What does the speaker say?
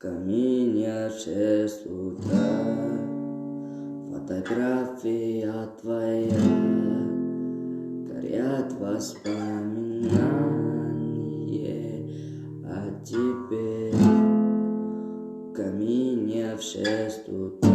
камине 6 утра, фотография твоя, горят воспоминания о тебе. В камине в 6 утра,